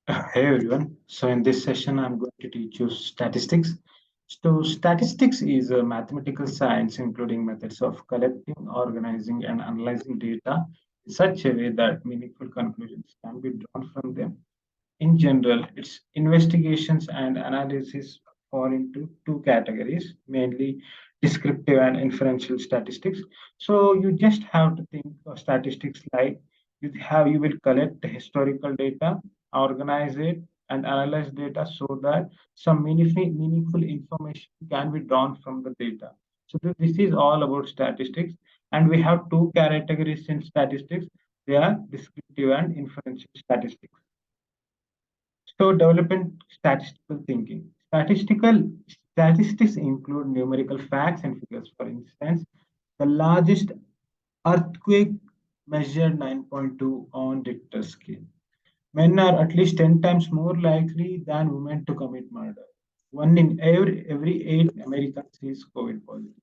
Hey everyone. So in this session, I'm going to teach you statistics. So statistics is a mathematical science including methods of collecting, organizing, and analyzing data in such a way that meaningful conclusions can be drawn from them. In general, its investigations and analysis fall into two categories, mainly descriptive and inferential statistics. So you just have to think of statistics like you will collect historical data, organize it, and analyze data so that some meaningful information can be drawn from the data. So this is all about statistics, and we have two categories in statistics. They are descriptive and inferential statistics. So developing statistical thinking. Statistics include numerical facts and figures. For instance, the largest earthquake measured 9.2 on Richter scale. Men are at least 10 times more likely than women to commit murder. One in every eight Americans is COVID positive.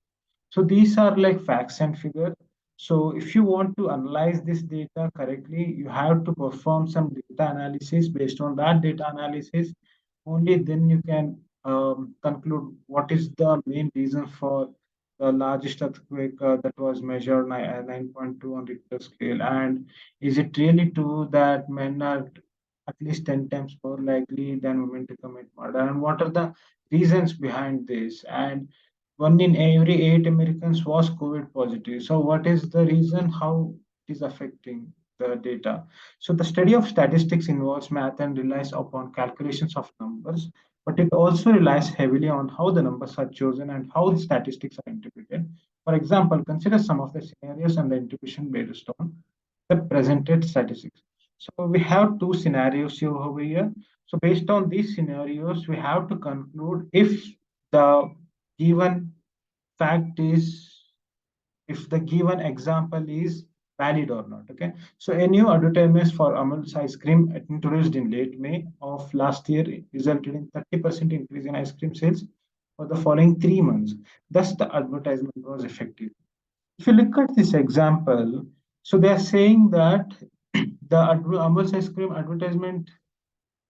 So these are like facts and figures. So if you want to analyze this data correctly, you have to perform some data analysis. Based on that data analysis, only then you can conclude what is the main reason for the largest earthquake that was measured 9.2 on Richter scale. And is it really true that men are at least 10 times more likely than women to commit murder? And what are the reasons behind this? And one in every eight Americans was COVID positive. So, what is the reason? How it is affecting the data? So, the study of statistics involves math and relies upon calculations of numbers, but it also relies heavily on how the numbers are chosen and how the statistics are interpreted. For example, consider some of the scenarios and the interpretation based on the presented statistics. So, we have two scenarios here over here. So, based on these scenarios, we have to conclude if the given fact is if the given example is valid or not. Okay, so a new advertisement for Amul's ice cream introduced in late May of last year resulted in 30% increase in ice cream sales for the following 3 months. Thus the advertisement was effective. If you look at this example, so they are saying that the Amul's ice cream advertisement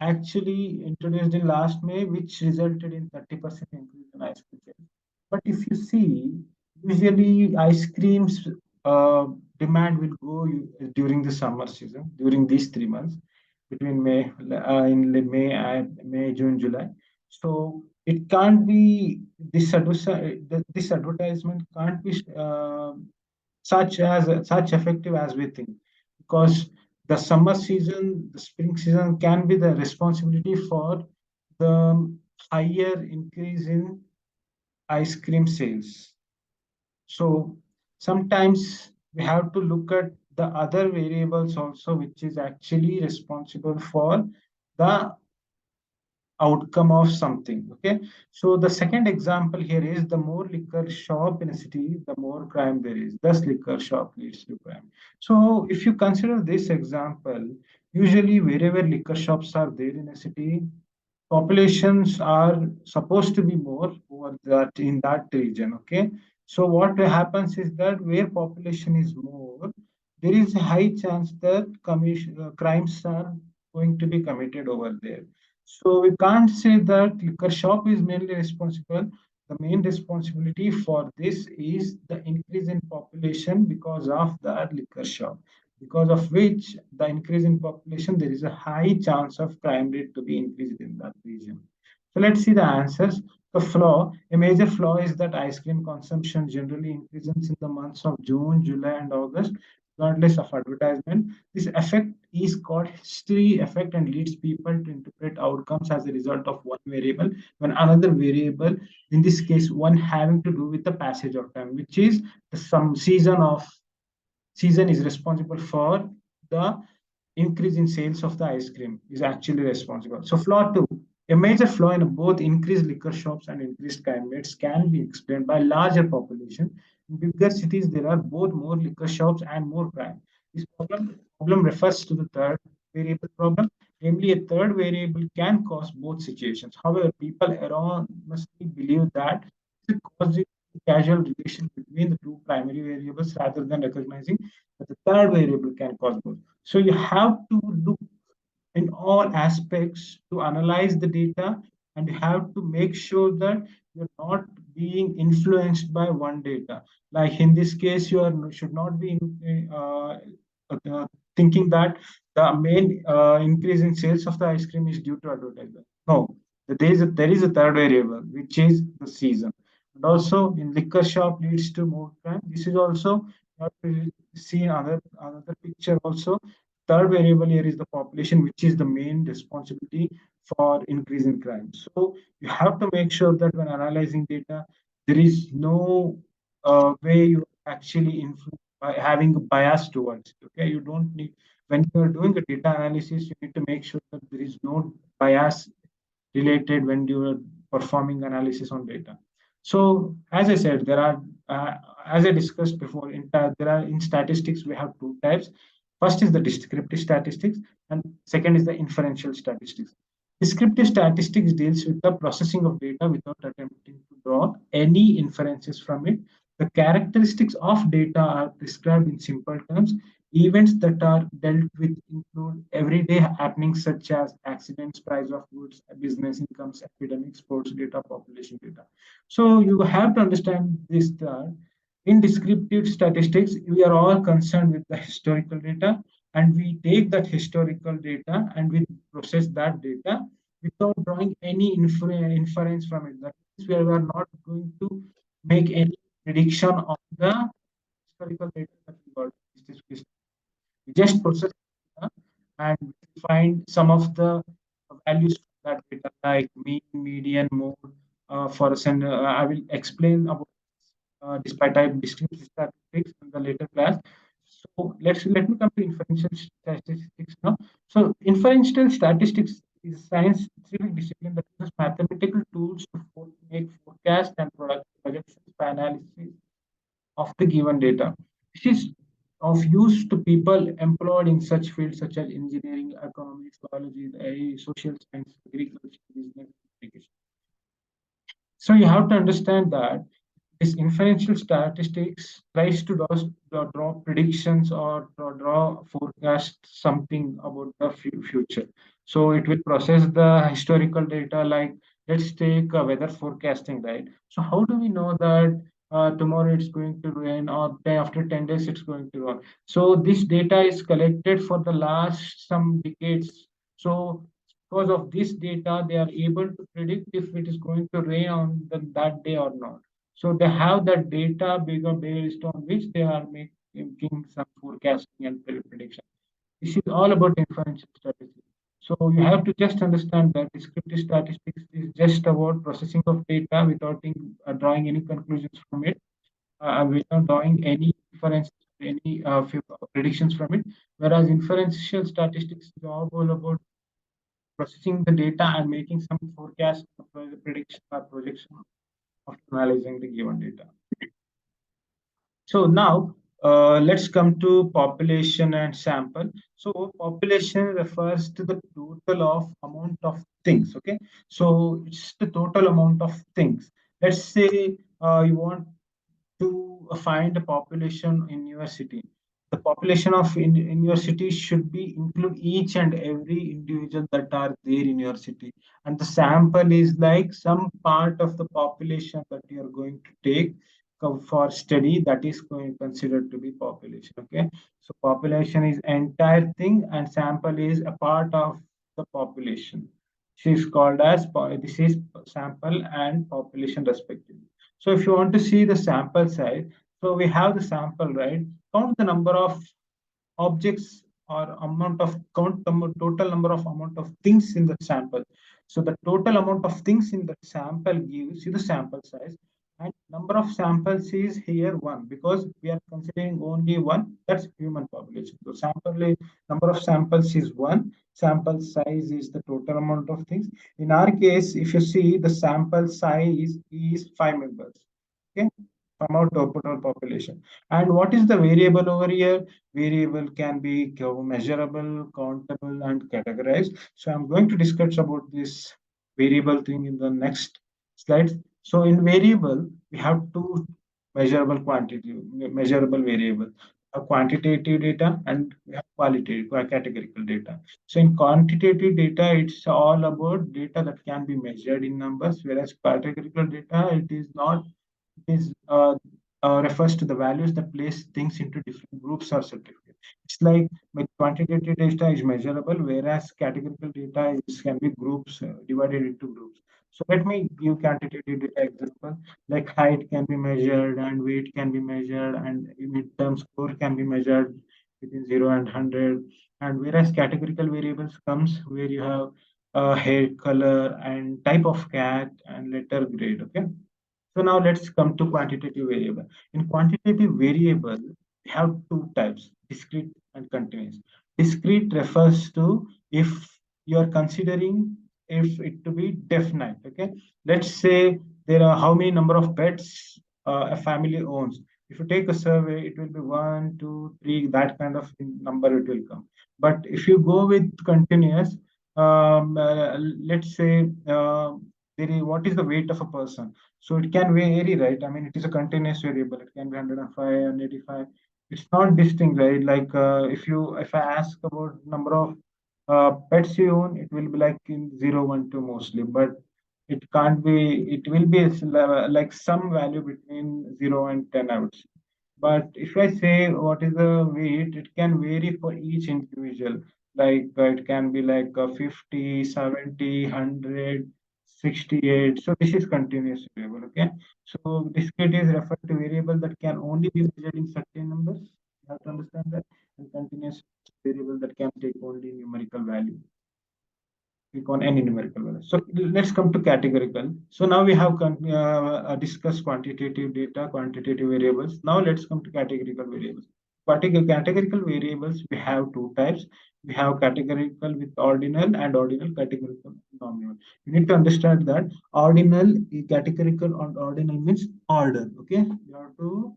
actually introduced in last May, which resulted in 30% increase in ice cream sales. But if you see, usually ice creams demand will go during the summer season, during these 3 months, between May, June, July. So it can't be this advertisement can't be such effective as we think, because the summer season, the spring season can be the responsibility for the higher increase in ice cream sales. So sometimes we have to look at the other variables also, which is actually responsible for the outcome of something. Okay, so the second example here is the more liquor shop in a city, the more crime there is. Thus, liquor shop leads to crime. So, if you consider this example, usually wherever liquor shops are there in a city, populations are supposed to be more over that in that region. Okay, so what happens is that where population is more, there is a high chance that crimes are going to be committed over there. So we can't say that liquor shop is mainly responsible. The main responsibility for this is the increase in population because of the liquor shop, because of which the increase in population, there is a high chance of crime rate to be increased in that region. So let's see the answers. A major flaw is that ice cream consumption generally increases in the months of June, July, and August, regardless of advertisement. This effect is called history effect and leads people to interpret outcomes as a result of one variable when another variable, in this case, one having to do with the passage of time, which is the some season is responsible for the increase in sales of the ice cream is actually responsible. So flaw two, a major flaw in both increased liquor shops and increased crime rates can be explained by larger population. In bigger cities, there are both more liquor shops and more crime. This problem refers to the third variable problem. Namely, a third variable can cause both situations. However, people erroneously believe that it's a casual relation between the two primary variables rather than recognizing that the third variable can cause both. So you have to look in all aspects to analyze the data, and you have to make sure that you're not being influenced by one data. Like in this case, should not be thinking that the main increase in sales of the ice cream is due to advertisement. No, there is a third variable, which is the season. And also in liquor shop leads to more crime. This is also, you have to see another picture also. Third variable here is the population, which is the main responsibility for increase in crime. So you have to make sure that when analyzing data, there is no way you actually influence by having a bias towards it. Okay, you don't need, when you are doing a data analysis, you need to make sure that there is no bias related when you are performing analysis on data. So as I said, as I discussed before, there are in statistics we have two types. First is the descriptive statistics, and second is the inferential statistics. Descriptive statistics deals with the processing of data without attempting to draw any inferences from it. The characteristics of data are described in simple terms. Events that are dealt with include everyday happenings such as accidents, price of goods, business incomes, epidemics, sports data, population data. So you have to understand this that in descriptive statistics, we are all concerned with the historical data, and we take that historical data and we process that data without drawing any inference from it. That means we are not going to make any prediction on the historical data that we got. We just process data and find some of the values from that data, like mean, median, mode. For us, and I will explain about despite type distinct statistics in the later class. So let me come to inferential statistics now. So inferential statistics is a scientific discipline that uses mathematical tools to make forecast and product projections by analysis of the given data. This is of use to people employed in such fields such as engineering, economics, biology, social science, agriculture, business, education. So you have to understand that this inferential statistics tries to draw predictions or draw forecast something about the future. So it will process the historical data, like let's take weather forecasting, right? So how do we know that tomorrow it's going to rain, or day after 10 days it's going to rain? So this data is collected for the last some decades. So because of this data, they are able to predict if it is going to rain on that day or not. So they have that data based on which they are making some forecasting and prediction. This is all about inferential statistics. So you have to just understand that descriptive statistics is just about processing of data without drawing any conclusions from it, without drawing any inference, any predictions from it. Whereas inferential statistics is all about processing the data and making some forecast, prediction, or projection after analyzing the given data. So now let's come to population and sample. So population refers to the total of amount of things. Okay, so it's the total amount of things. Let's say you want to find a population in your city. The population of in your city should be include each and every individual that are there in your city, and the sample is like some part of the population that you are going to take for study, that is going considered to be population. Okay, so population is entire thing and sample is a part of the population. This is called as this is sample and population respectively. So if you want to see the sample size, so we have the sample, right? Count the number of objects or total number of amount of things in the sample. So the total amount of things in the sample gives you the sample size, and number of samples is here one because we are considering only one, that's human population. So number of samples is one, sample size is the total amount of things. In our case, if you see, the sample size is 5 members. Okay, from our total population. And what is the variable over here? Variable can be measurable, countable, and categorized. So I'm going to discuss about this variable thing in the next slides. So in variable, we have two measurable quantity, measurable variable. quantitative data, and we have qualitative categorical data. So in quantitative data, it's all about data that can be measured in numbers, whereas categorical data, it is not. It is refers to the values that place things into different groups or certificates. It's like with quantitative data is measurable, whereas categorical data can be groups divided into groups. So let me give quantitative data example. Like height can be measured and weight can be measured and midterm score can be measured within 0 and 100. And whereas categorical variables comes where you have hair color and type of cat and letter grade. Okay. So now let's come to quantitative variable. In quantitative variable, we have two types, discrete and continuous. Discrete refers to if you are considering if it to be definite. Okay. Let's say there are how many number of pets a family owns. If you take a survey, it will be one, two, three, that kind of number it will come. But if you go with continuous, let's say what is the weight of a person? So it can vary, right? I mean, it is a continuous variable. It can be 105 and 85. It's not distinct, right? Like if I ask about number of pets you own, it will be like in 0, 1, 2 mostly. But it can't be. It will be like some value between 0 and 10, I would say. But if I say what is the weight, it can vary for each individual. Like it can be like 50, 70, 100, 68. So this is continuous variable. Okay. So discrete is referred to variable that can only be measured in certain numbers. You have to understand that. And continuous variable that can take only numerical value, click on any numerical value. So let's come to categorical. So now we have discussed quantitative data, quantitative variables. Now let's come to categorical variables. Categorical variables, we have two types. We have categorical with ordinal and ordinal categorical nominal. You need to understand that ordinal, categorical and ordinal means order. Okay, you have to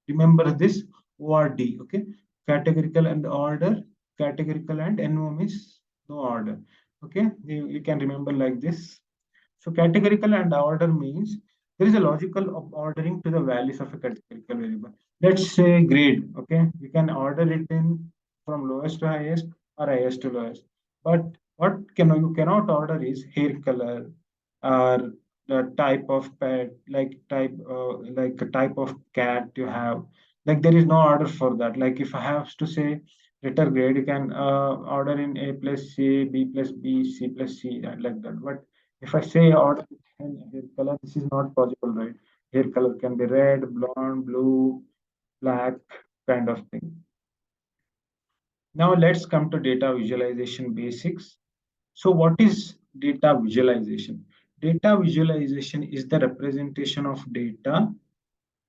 remember this ORD. Okay, categorical and order, categorical and NO means no order. Okay, you can remember like this. So categorical and order means there is a logical of ordering to the values of a categorical variable. Let's say grade. Okay, you can order it in from lowest to highest or highest to lowest. But what you cannot order is hair color or the type of pet, like a type of cat you have. Like there is no order for that. Like if I have to say letter grade, you can order in A plus C, B plus B, C plus C, and like that. But if I say order in hair color, this is not possible, right? Hair color can be red, blonde, blue, black, kind of thing. Now let's come to data visualization basics. So what is data visualization? Data visualization is the representation of data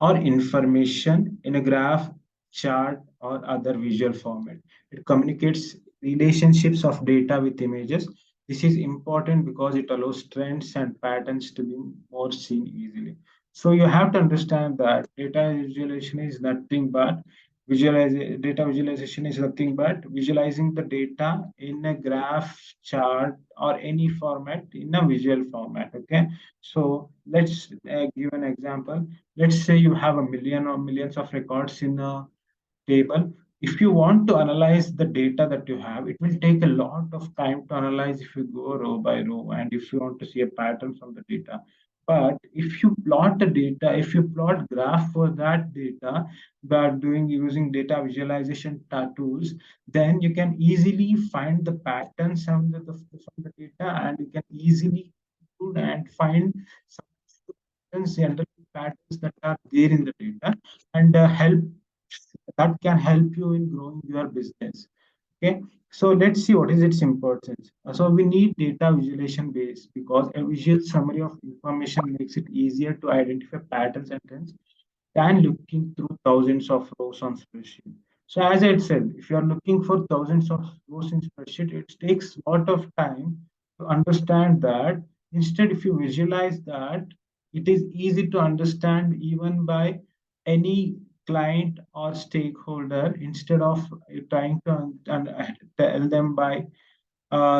or information in a graph, chart, or other visual format. It communicates relationships of data with images. This is important because it allows trends and patterns to be more seen easily. So you have to understand that data visualization is nothing but data visualization is nothing but visualizing the data in a graph, chart, or any format in a visual format. Okay, so let's give an example. Let's say you have a million or millions of records in a table. If you want to analyze the data that you have, it will take a lot of time to analyze if you go row by row and if you want to see a pattern from the data. But if you plot the data, if you plot graph for that data by doing using data visualization tools, then you can easily find the patterns from the data and you can easily and find some general patterns that are there in the data and help that can help you in growing your business. Okay, so let's see what is its importance. So we need data visualization base because a visual summary of information makes it easier to identify patterns and trends than looking through thousands of rows on spreadsheet. So as I said, if you are looking for thousands of rows in spreadsheet, it takes a lot of time to understand that. Instead, if you visualize that, it is easy to understand even by any client or stakeholder instead of trying to tell them by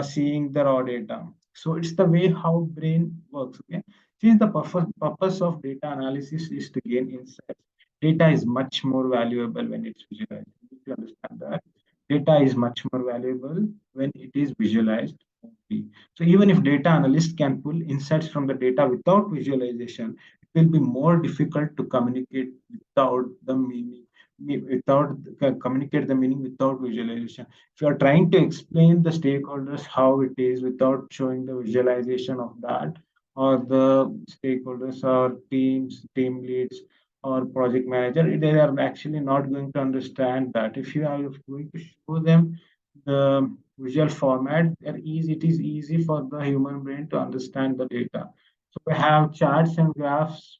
seeing the raw data. So it's the way how brain works. Okay, since the purpose of data analysis is to gain insights, data is much more valuable when it's visualized. You need to understand that data is much more valuable when it is visualized only. So even if data analyst can pull insights from the data without visualization, it will be more difficult to communicate without the meaning, without communicate the meaning without visualization. If you are trying to explain the stakeholders how it is without showing the visualization of that, or the stakeholders or teams, team leads, or project manager, they are actually not going to understand that. If you are going to show them the visual format, it is easy for the human brain to understand the data. So we have charts and graphs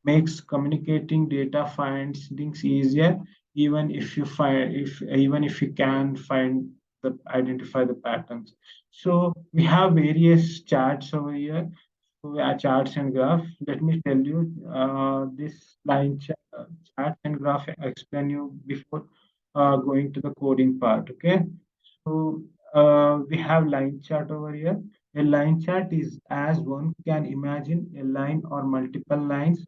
makes communicating data findings easier, even if you find if even if you can find the identify the patterns. So we have various charts over here. So charts and graph. Let me tell you this chart and graph I explain you before going to the coding part. Okay. So we have line chart over here. A line chart is as one can imagine a line or multiple lines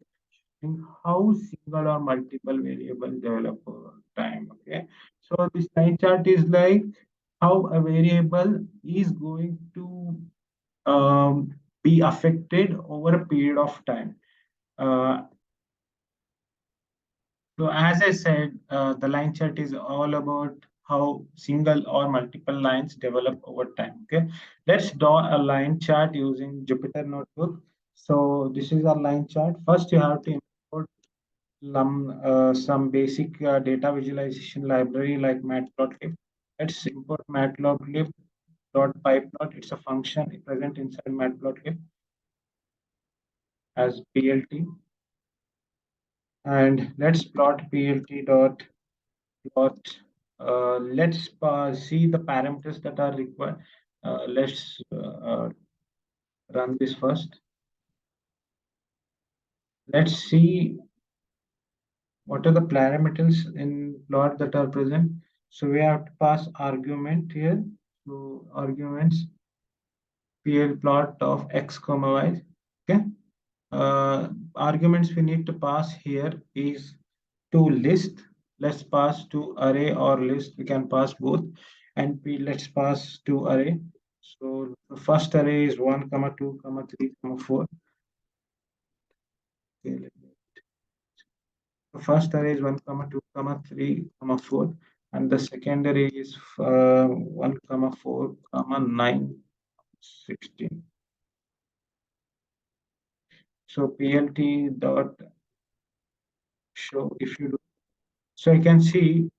in how single or multiple variable develop over time. Okay, so this line chart is like how a variable is going to be affected over a period of time. Uh, so as I said, the line chart is all about how single or multiple lines develop over time. Okay, let's draw a line chart using Jupyter Notebook. So this is our line chart. First, you have to import some basic data visualization library like matplotlib. Let's import matplotlib.pyplot. It's a function present inside matplotlib as plt. And let's plot plt dot plot. Let's see the parameters that are required. Let's run this first. Let's see what are the parameters in plot that are present. So we have to pass argument here. So arguments pl plot of x comma y. Okay. Arguments we need to pass here is to list. Let's pass to array or list. We can pass both. And let's pass to array. So the first array is 1 comma 2 comma 3 comma 4. Okay, the first array is 1 comma 2 comma 3 comma 4, and the second array is 1 comma 4 comma 9 16. So plt dot show if you do. So I can see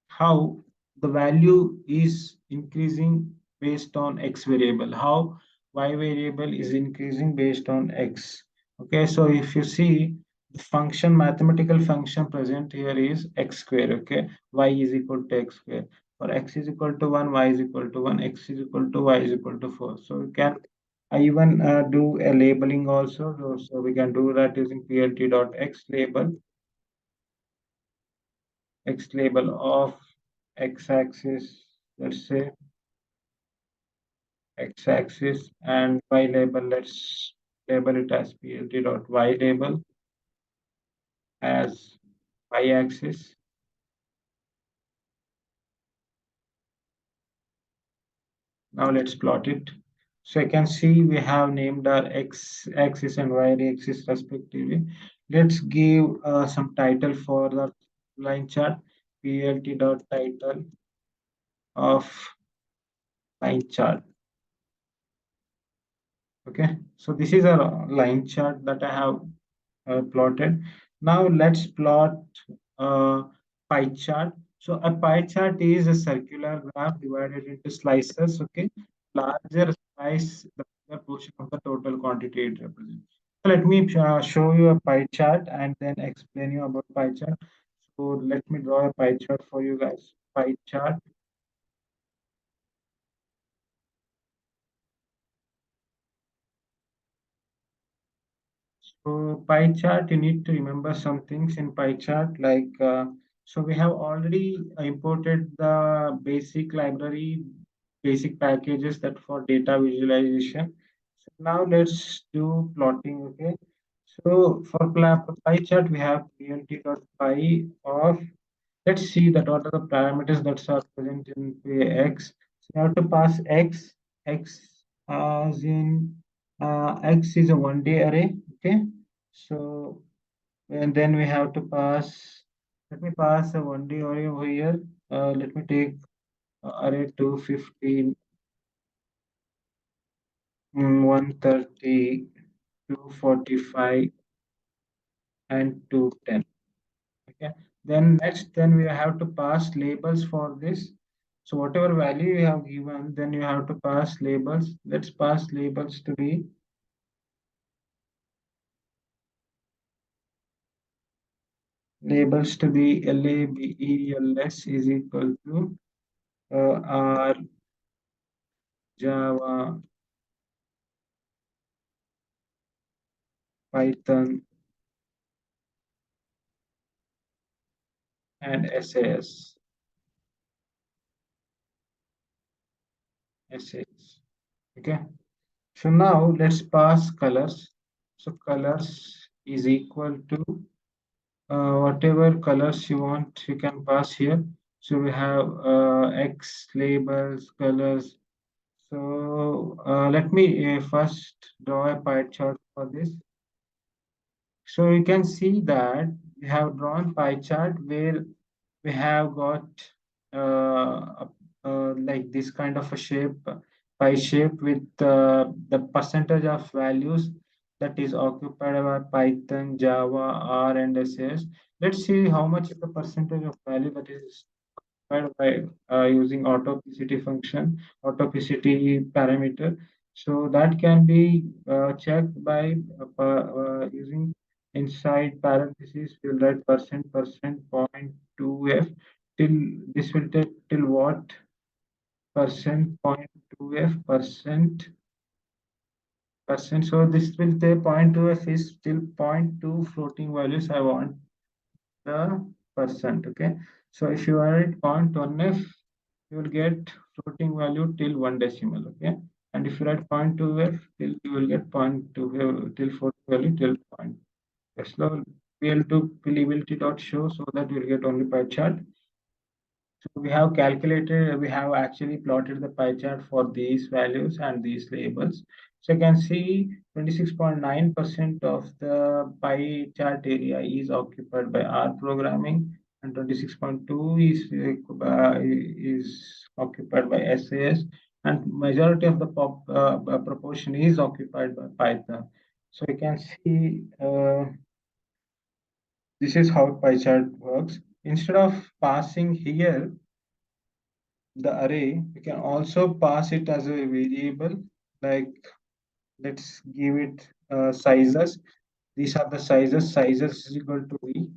how the value is increasing based on x variable, how y variable is increasing based on x. Okay, so if you see the function, mathematical function present here is x square. Okay, y is equal to x square. For x is equal to 1, y is equal to 1, x is equal to y is equal to 4. So we can I even do a labeling also. So we can do that using plt.x label, x label of x-axis, let's say x-axis, and y label, let's label it as plt.y label as y-axis. Now let's plot it. So I can see we have named our x-axis and y-axis respectively. Let's give some title for the line chart, plt.title of line chart. Okay, so this is a line chart that I have plotted. Now let's plot a pie chart. So a pie chart is a circular graph divided into slices. Okay, larger slice the bigger portion of the total quantity it represents. So let me show you a pie chart and then explain you about pie chart. So let me draw a pie chart for you guys. Pie chart. So pie chart, you need to remember some things in pie chart like so we have already imported the basic library, basic packages that for data visualization. So now let's do plotting. Okay. So for pie chart, we have pnt.pie of, let's see that what are the parameters that are present in x. So you have to pass x as in x is a 1D array. Okay. So and then we have to pass, let me pass a 1D array over here. Let me take array 215, 130, 245, and 210. Okay. Then next, then we have to pass labels for this. So whatever value you have given, then you have to pass labels. Let's pass labels to be labels is equal to R, Java, Python, and SAS. Okay. So now let's pass colors. So colors is equal to whatever colors you want, you can pass here. So we have X labels, colors. So let me first draw a pie chart for this. So you can see that we have drawn pie chart where we have got like this kind of a shape, pie shape with the percentage of values that is occupied by Python, Java, R, and SAS. Let's see how much is the percentage of value that is by using autopcity function, autopcity parameter. So that can be checked by using inside parentheses, we'll write percent point 2f till this will take till what percent point 2f percent. So this will take point 2f is till point 2 floating values. I want the percent. Okay. So if you write 0.1f, you will get floating value till one decimal. Okay. And if you write 0.2f, till you will get 0.2 till floating value till point. So PL2 believability dot show so that you will get only pie chart. So we have actually plotted the pie chart for these values and these labels. So you can see 26.9% of the pie chart area is occupied by R programming, and 26.2 is occupied by SAS, and majority of the proportion is occupied by Python. So you can see this is how pie chart works. Instead of passing here the array, you can also pass it as a variable. Like let's give it sizes. These are the sizes. Sizes is equal to v.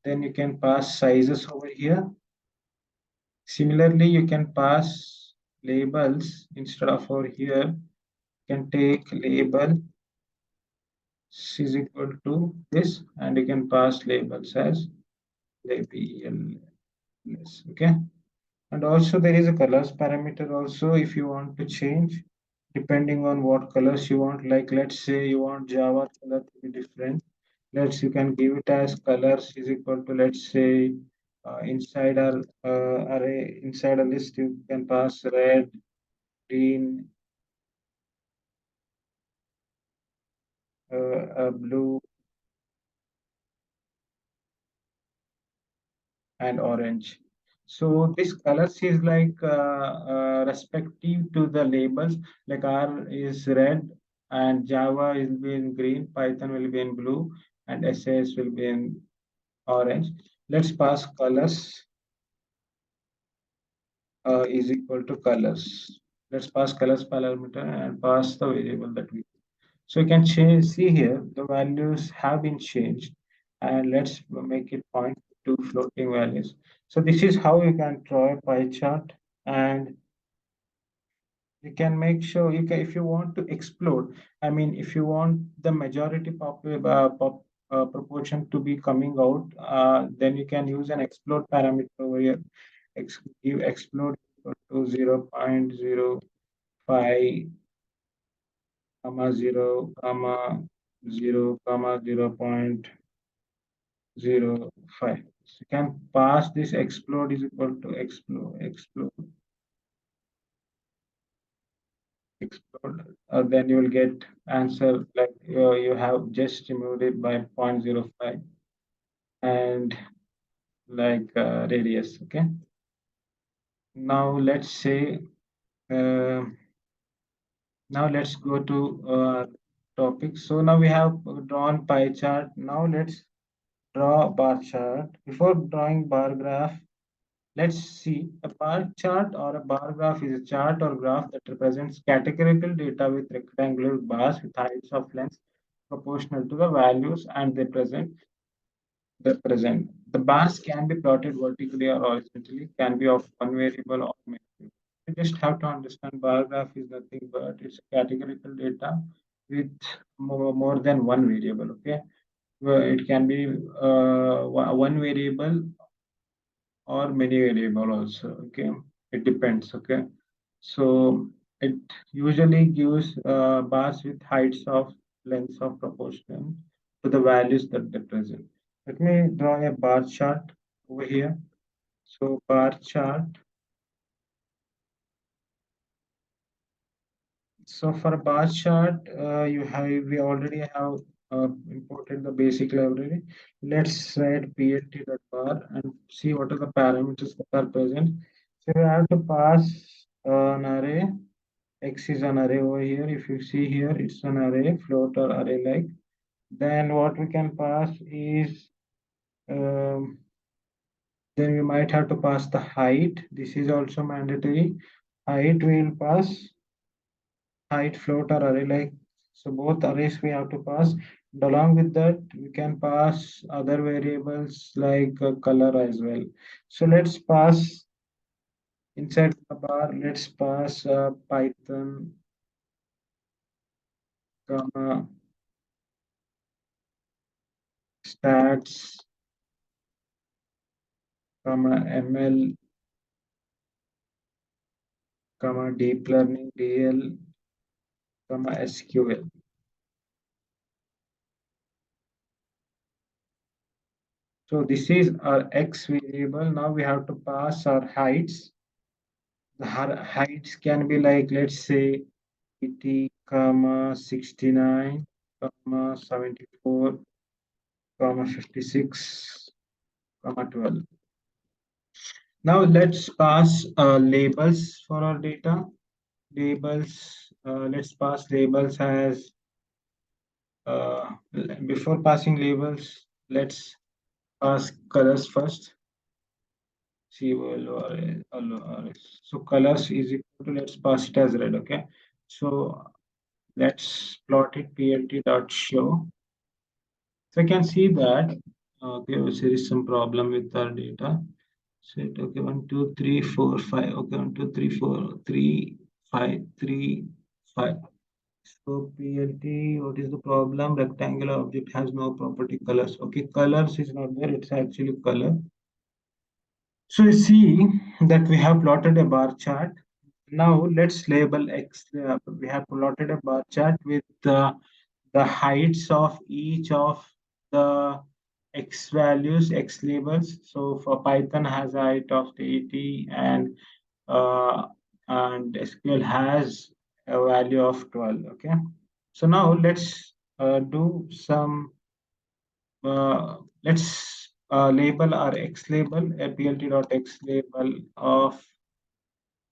Then you can pass sizes over here. Similarly, you can pass labels instead of over here. You can take label is equal to this, and you can pass labels as labels. Okay. And also there is a colors parameter also if you want to change depending on what colors you want. Like let's say you want Java color to be different. You can give it as colors is equal to, let's say, inside our array, inside a list, you can pass red, green, blue, and orange. So this colors is like respective to the labels. Like R is red, and Java will be in green, Python will be in blue, and SAS will be in orange. Let's pass colors is equal to colors. Let's pass colors parameter and pass the variable that we. So you can change. See here, the values have been changed, and let's make it point to floating values. So this is how you can draw a pie chart, and you can make sure you can, if you want to explode. I mean, if you want the majority proportion to be coming out, then you can use an explode parameter over here. Give explode equal to 0.05 comma 0 comma 0 comma 0.05. So you can pass this explode is equal to explode. Then you will get answer like you have just removed it by 0.05 and like radius. Okay. Now let's say uh, now let's go to topic. So now we have drawn pie chart. Now let's draw bar chart. Before drawing bar graph, let's see a bar chart or a bar graph is a chart or graph that represents categorical data with rectangular bars with heights of lengths proportional to the values and they present. The bars can be plotted vertically or horizontally, can be of one variable or many. You just have to understand bar graph is nothing but it's categorical data with more than one variable. Okay, well, it can be one variable or many variable also. Okay, it depends. Okay, so it usually gives bars with heights of lengths of proportion to the values that they present. Let me draw a bar chart over here. So bar chart. So for a bar chart, we already have imported the basic library. Let's write plt.bar and see what are the parameters that are present. So we have to pass an array. X is an array over here. If you see here, it's an array, float or array like. Then what we can pass is um, then we might have to pass the height. This is also mandatory. Height will pass height, float, or array like. So both arrays we have to pass. And along with that, we can pass other variables like color as well. So let's pass inside the bar. Let's pass Python, comma, stats, comma, ML, comma, deep learning, DL, comma, SQL. So this is our X variable. Now we have to pass our heights. The heights can be like, let's say, 80, comma 69, comma 74, comma 56, comma 12. Now let's pass labels for our data. Labels, let's pass labels as, uh, before passing labels, let's pass colors first. So colors is equal to, let's pass it as red, okay? So let's plot it plt dot show. So I can see that okay, there is some problem with our data. Set okay, 1, 2, 3, 4, 5. Okay, 1, 2, 3, 4, 3, 5, 3, 5. So PLT, what is the problem? Rectangular object has no property colors. Okay, colors is not there, it's actually color. So you see that we have plotted a bar chart. Now let's label X. We have plotted a bar chart with the heights of each of the X values, X labels. So for Python has a height of 80 uh, and SQL has a value of 12. Okay. So now let's do some, let's label our X label, a plt.x label of,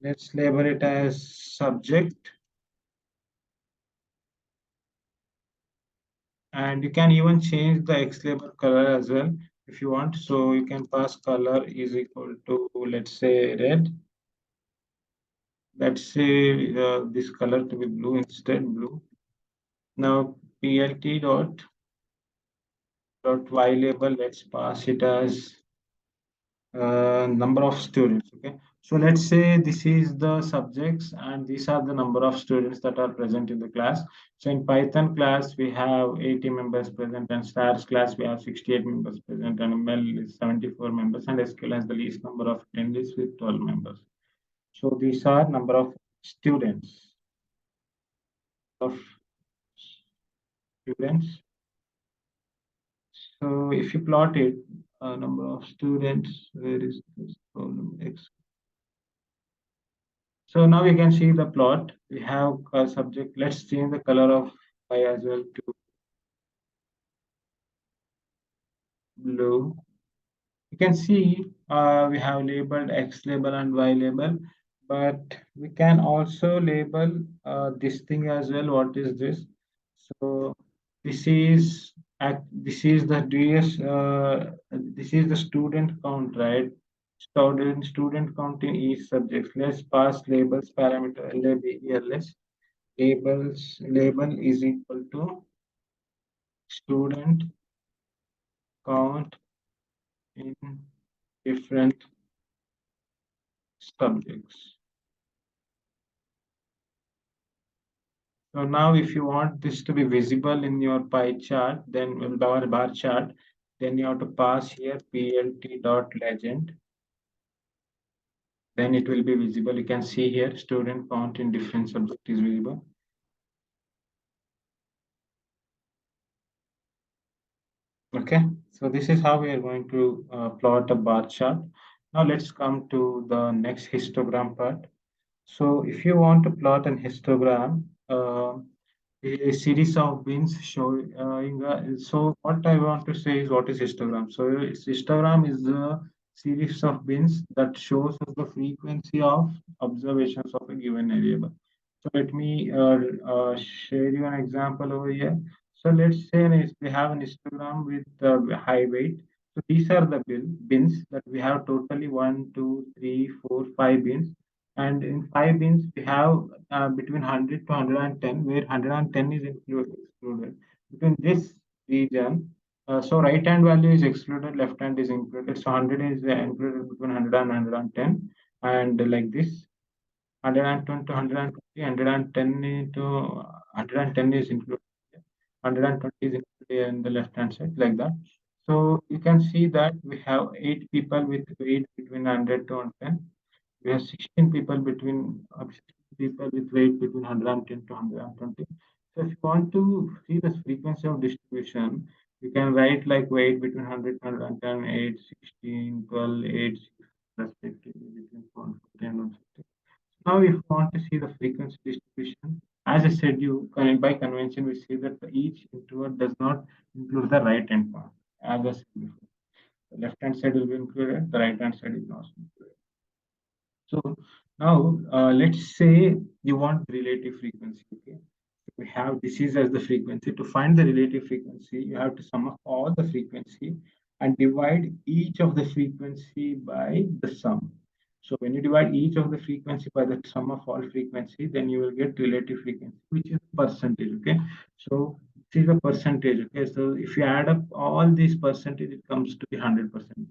let's label it as subject. And you can even change the X label color as well if you want. So you can pass color is equal to, let's say, red. Let's say this color to be blue instead, blue. Now plt dot y label, let's pass it as number of students. Okay, so let's say this is the subjects and these are the number of students that are present in the class. So in Python class we have 80 members present, and stars class we have 68 members present, and ML is 74 members, and SQL has the least number of attendees with 12 members. So these are number of students of students. So if you plot it, number of students, where is this problem X? So now you can see the plot. We have a subject. Let's change the color of Y as well to blue. You can see we have labeled X label and Y label, but we can also label this thing as well. What is this? So this is this is the DS. This is the student count, right? Student count in each subject. Let's pass labels parameter LAB LS. Label is equal to student count in different subjects. So now if you want this to be visible in your pie chart, then in our bar chart, then you have to pass here plt.legend. Then it will be visible. You can see here student count in different subject is visible. Okay, so this is how we are going to plot a bar chart. Now let's come to the next histogram part. So if you want to plot an histogram, a series of bins showing. So what I want to say is what is histogram. So histogram is the series of bins that shows us the frequency of observations of a given variable. So let me share you an example over here. So let's say we have an histogram with high weight. So these are the bins that we have totally 1, 2, 3, 4, 5 bins, and in 5 bins we have between 100 to 110, where 110 is excluded. Between this region, so right hand value is excluded, left hand is included. So 100 is included between 100 and 110, and like this 120 to 120, 110 to 110 is included. 120 is included in the left hand side, like that. So you can see that we have 8 people with weight between 100 to 110. We have 16 people between 16 people with weight between 110 to 120. So if you want to see the frequency of distribution, you can write like weight between 100 to 110, 8, 16, 12, 8, 6, respectively between 140 and 150. Now, if you want to see the frequency distribution, as I said, by convention we see that each interval does not include the right hand part. As I said before, the left hand side will be included, the right hand side is not included. So now let's say you want relative frequency. Okay, we have this is as the frequency. To find the relative frequency, you have to sum up all the frequency and divide each of the frequency by the sum. So when you divide each of the frequency by the sum of all frequency, then you will get relative frequency, which is percentage. Okay, so this is the percentage. Okay, so if you add up all these percentage, it comes to be 100%.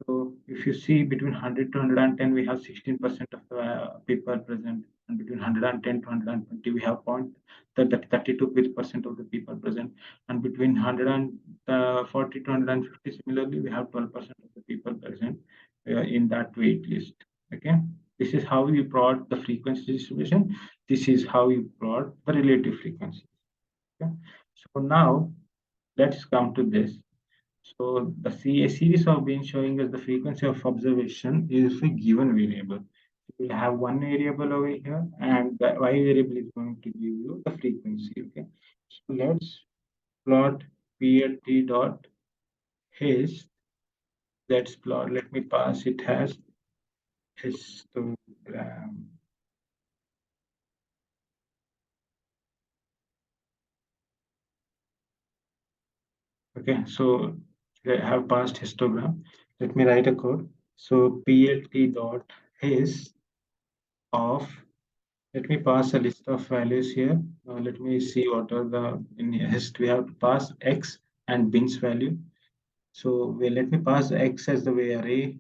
So if you see between 100 to 110, we have 16% of the people present, and between 110 to 120, we have 32% of the people present, and between 140 to 150, similarly, we have 12% of the people present in that wait list. Okay, this is how you plot the frequency distribution. This is how you plot the relative frequency. Okay, so now let's come to this. So a series of bins showing us the frequency of observation is a given variable. We'll have one variable over here, and the y variable is going to give you the frequency. Okay. So let's plot plt dot his. Let's plot. Let me pass it as histogram. Okay. So I have passed histogram. Let me write a code. So plt dot his of. Let me pass a list of values here. Let me see what are the in list. We have to pass x and bins value. So let me pass x as the way array.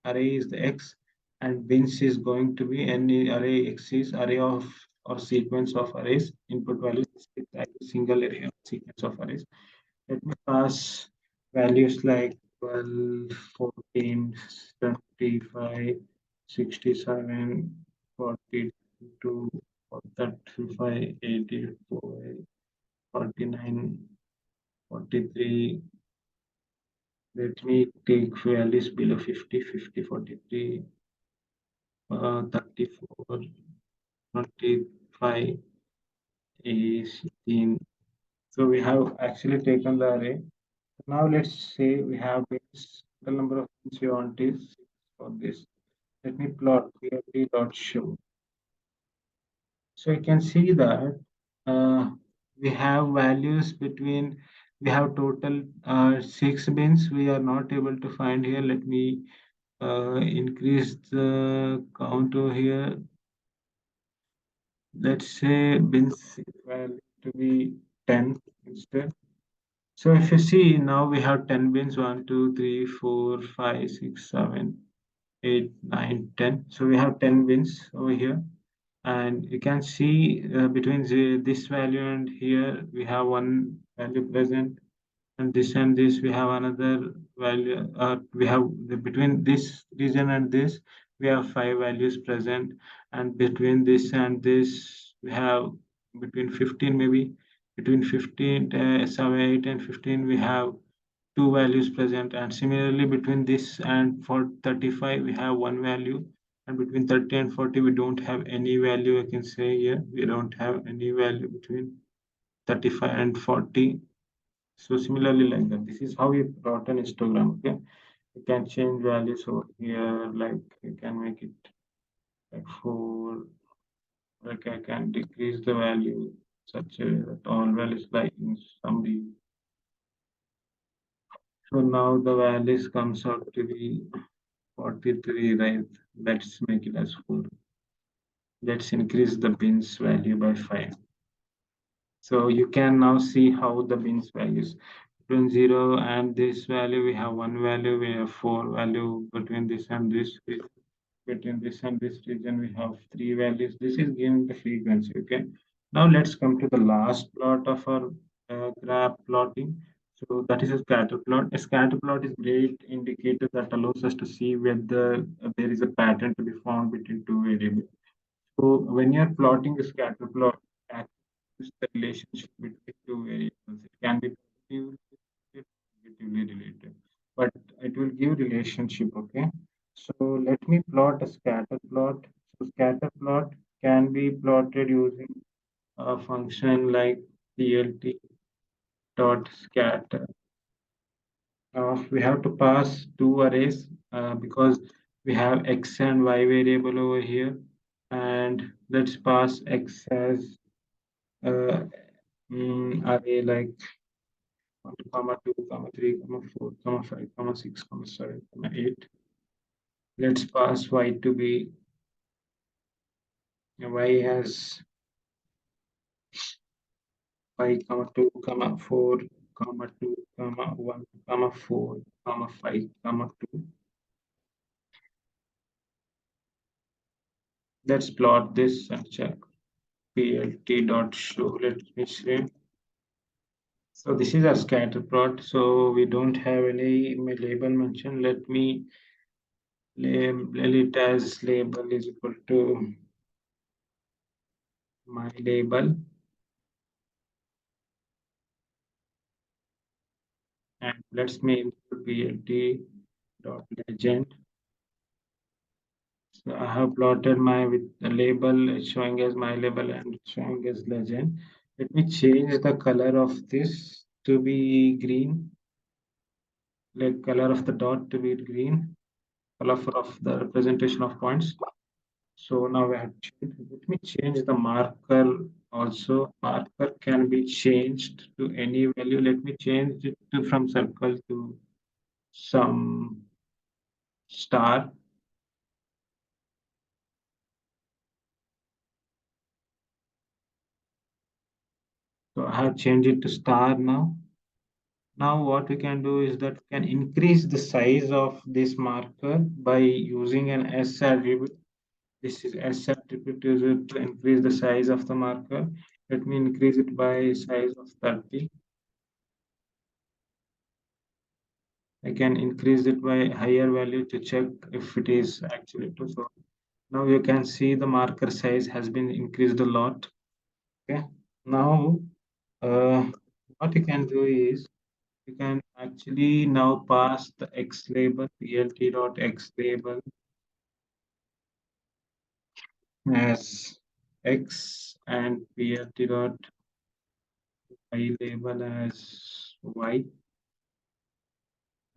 Array is the x, and bins is going to be any array. X is array of or sequence of arrays. Input values is like a single array of sequence of arrays. Let me pass values like 12, 14, 75, 67, 42, 35, 84, 49, 43. Let me take values below 50, 50, 43, 34, 25, 18. So we have actually taken the array. Now let's say we have this total number of things we want is 6 for this. Let me plot clearly dot show. So you can see that we have values between, we have total 6 bins. We are not able to find here. Let me increase the count over here. Let's say bins value to be 10 instead. So if you see now we have 10 bins, 1, 2, 3, 4, 5, 6, 7, 8, 9, 10. So we have 10 bins over here. And you can see between this value and here we have one value present, and this we have another value. We have between this region and this we have 5 values present, and between this and this we have between 15, maybe between 15 7 8 and 15 we have 2 values present, and similarly between this and for 35 we have one value, and between 30 and 40 we don't have any value. I can say here we don't have any value between 35 and 40. So similarly like that, this is how you plot an histogram. Okay, you can change values over here, like you can make it like 4, like I can decrease the value such a way that all values like in summary. So now the values comes out to be 43, right? Let's make it as 4. Let's increase the bins value by 5. So you can now see how the bins values between 0 and this value, we have one value, we have 4 value between this and this. Between this and this region, we have 3 values. This is giving the frequency. Okay. Now let's come to the last plot of our graph plotting. So that is a scatter plot. A scatter plot is great indicator that allows us to see whether there is a pattern to be found between two variables. So when you're plotting a scatter plot, use the relationship between two variables. It can be positively related, negatively related, but it will give relationship. Okay. So let me plot a scatter plot. So scatter plot can be plotted using a function like plt dot scatter. We have to pass two arrays because we have x and y variable over here, and let's pass x as uh, array like 1, comma 2, comma 3, comma 4, comma 5, comma 6, comma 7, comma 8. Let's pass y to be, y has y, comma 2, comma 4, comma 2, comma 1, comma 4, comma 5, comma 2. Let's plot this and check plt dot show. Let me see. So this is a scatter plot. So we don't have any label mentioned. Let me label it as label is equal to my label, and let's me input plt dot legend. So I have plotted my with the label showing as my label and showing as legend. Let me change the color of this to be green, like color of the dot to be green, color of the representation of points. So now I have changed. Let me change the marker also. Marker can be changed to any value. Let me change it to from circle to some star. So I have changed it to star now. Now what we can do is that we can increase the size of this marker by using an S attribute. This is S attribute used to increase the size of the marker. Let me increase it by size of 30. I can increase it by higher value to check if it is actually true. So now you can see the marker size has been increased a lot. Okay. Now Uh, what you can do is you can actually now pass the X label, plt.x label as X and plt.y label as Y.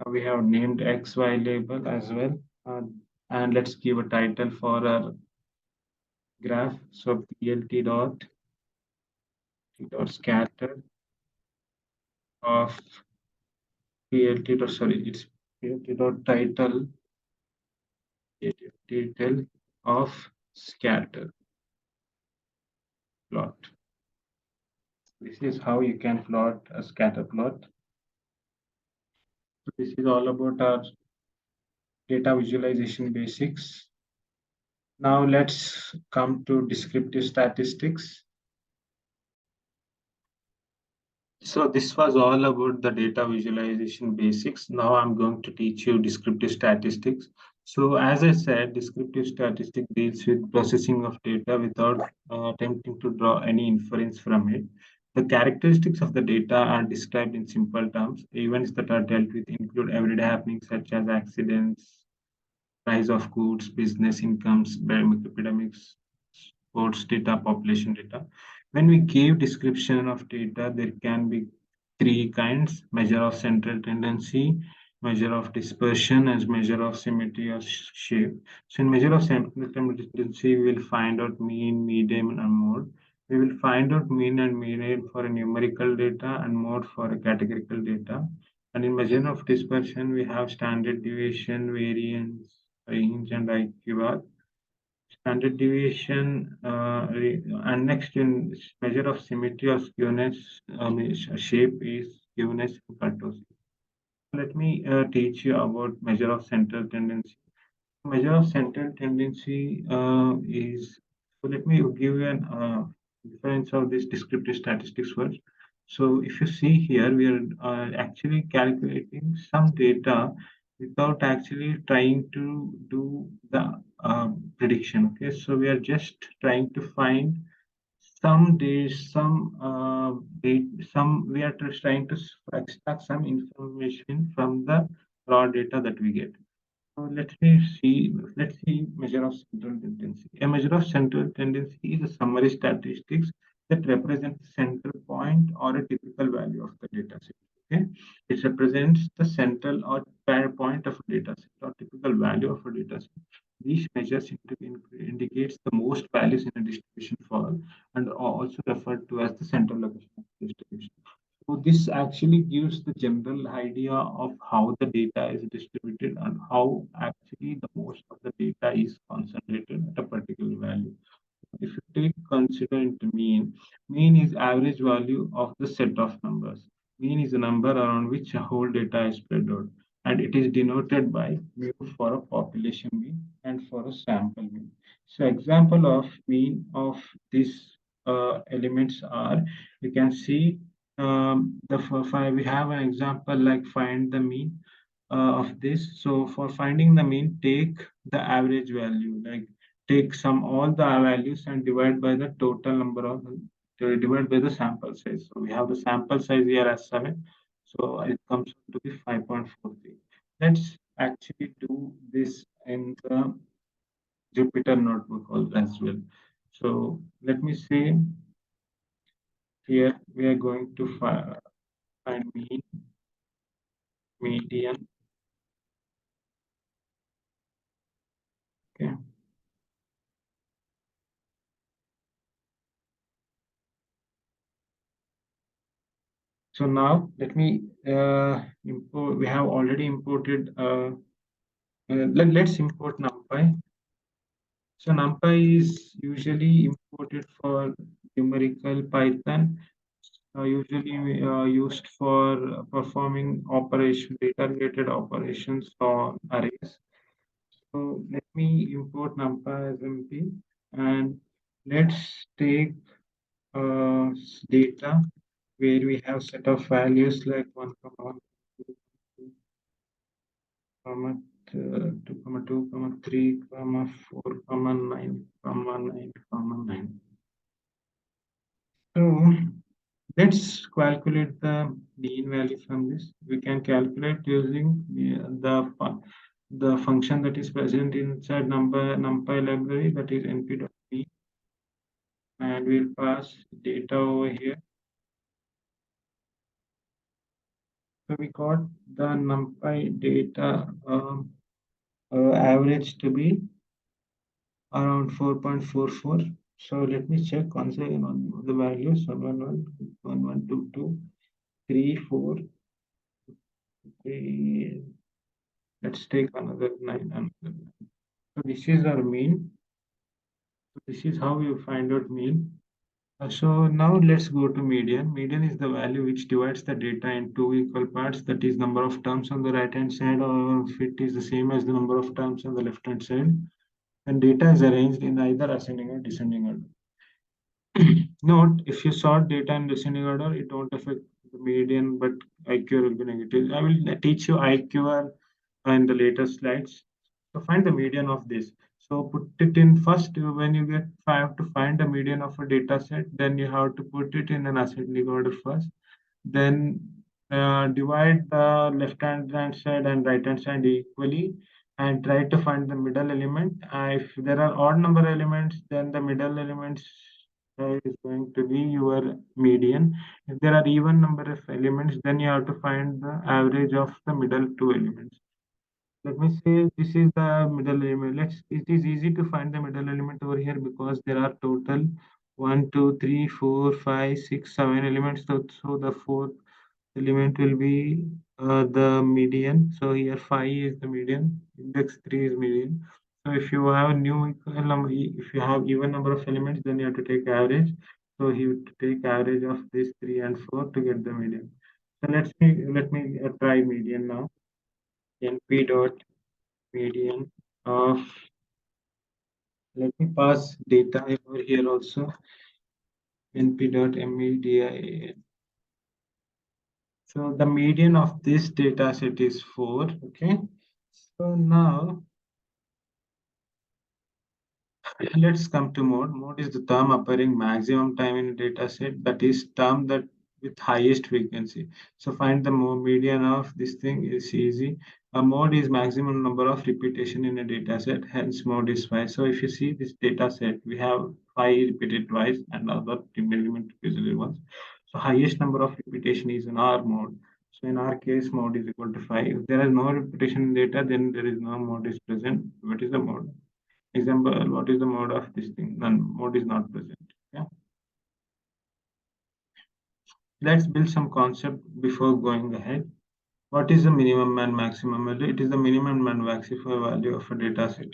We have named XY label as well. And let's give a title for our graph. So plt dot scatter of plt dot sorry, it's plt dot title of scatter plot. This is how you can plot a scatter plot. So this is all about our data visualization basics. Now let's come to descriptive statistics. So this was all about the data visualization basics. Now I'm going to teach you descriptive statistics. So as I said, descriptive statistics deals with processing of data without attempting to draw any inference from it. The characteristics of the data are described in simple terms. Events that are dealt with include everyday happenings such as accidents, price of goods, business incomes, epidemics, sports data, population data. When we give description of data, there can be three kinds: measure of central tendency, measure of dispersion, and measure of symmetry or shape. So in measure of central tendency, we will find out mean, median, and mode. We will find out mean and median for a numerical data and mode for a categorical data. And in measure of dispersion, we have standard deviation, variance, range, and IQ. Standard deviation, and next in measure of symmetry or skewness, shape is skewness and kurtosis. Let me teach you about measure of central tendency. Measure of central tendency is, so let me give you an difference of this descriptive statistics first. So if you see here, we are actually calculating some data without actually trying to do the prediction. Okay, so we are just trying to find some days, date, some we are just trying to extract some information from the raw data that we get. So let's see measure of central tendency. A measure of central tendency is a summary statistics that represents the central point or a typical value of the data set. Okay, it represents the central or pair point of a data set or typical value of a data set. These measures indicates the most values in a distribution fall and are also referred to as the central location of the distribution. So this actually gives the general idea of how the data is distributed and how actually the most of the data is concentrated at a particular value. If you take consider into mean is average value of the set of numbers. Mean is a number around which a whole data is spread out, and it is denoted by mu for a population mean and for a sample mean. So example of mean of these elements are, you can see the five. We have an example like find the mean of this. So for finding the mean, take the average value, like take some all the values and divide by the total number of divide by the sample size. So we have the sample size here as 7. So it comes to be 5.43. Let's actually do this in the Jupyter notebook as well. So let me say here we are going to find mean, median. Okay. So now let me import. We have already imported. Let's import NumPy. So NumPy is usually imported for numerical Python, usually used for performing operation data-related operations on arrays. So let me import NumPy as MP, and let's take data where we have set of values like 1, 1, 2, comma 2, comma 2, comma 3, comma 4, comma 9, comma 9, comma 9. So Let's calculate the mean value from this. We can calculate using the function that is present inside numpy library, that is np.mean, and we'll pass data over here. So we got the numpy data average to be around 4.44. So let me check once again on the values: 111, 1122, 3, 4, 3. Let's take another 9. So this is our mean. So this is how you find out mean. So now let's go to median. Median is the value which divides the data in two equal parts. That is number of terms on the right hand side, or if it is the same as the number of terms on the left hand side. And data is arranged in either ascending or descending order. Note, if you sort data in descending order, it won't affect the median, but IQR will be negative. I will teach you IQR in the later slides. So find the median of this. So put it in first. When you get 5 to find the median of a data set, then you have to put it in an ascending order first. Then divide the left hand side and right hand side equally, and try to find the middle element. If there are odd number elements, then the middle elements is going to be your median. If there are even number of elements, then you have to find the average of the middle two elements. Let me say this is the middle element. It is easy to find the middle element over here because there are total 1, 2, 3, 4, 5, 6, 7 elements. So the fourth element will be the median. So here 5 is the median, index 3 is median. So if you have new equal number, if you have even number of elements, then you have to take average. So you take average of these 3 and 4 to get the median. So let me try median now. np dot median of, let me pass data over here also, np.median. So the median of this data set is 4. Okay. So now let's come to mode. Mode is the term appearing maximum time in a data set, that is term that with highest frequency. So find the median of this thing is easy. A mode is maximum number of repetition in a data set, hence mode is 5. So if you see this data set, we have 5 repeated twice and other element repeated once. So highest number of repetition is in our mode. So in our case, mode is equal to 5. If there is no repetition in data, then there is no mode is present. What is the mode? Example, what is the mode of this thing? None, mode is not present. Yeah. Let's build some concept before going ahead. What is the minimum and maximum value? It is the minimum and maximum value of a data set.